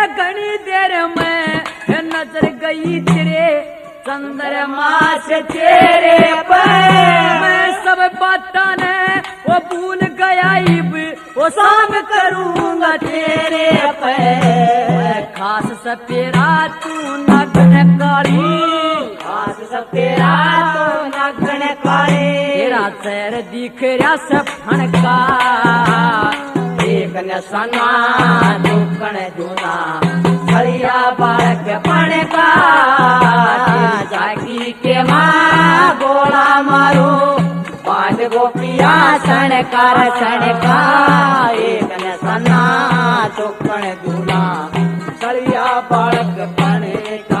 घनी देर में नजर गई तेरे चंद्रमा से चेहरे पर मैं सब बातों ने वो भूल गया इब वो शाम करूंगा तेरे पे खास सपेरा तू नगन काली खास सपेरा तू नगन काली तेरा चेहरा दिख रहा सपन का एक नसना दुकन दूना छलिया बालक पण का जागी के माँ गोला मारो पांच गोपिया सणकार सणका एक नसना दुकन दूना छलिया बालक पण का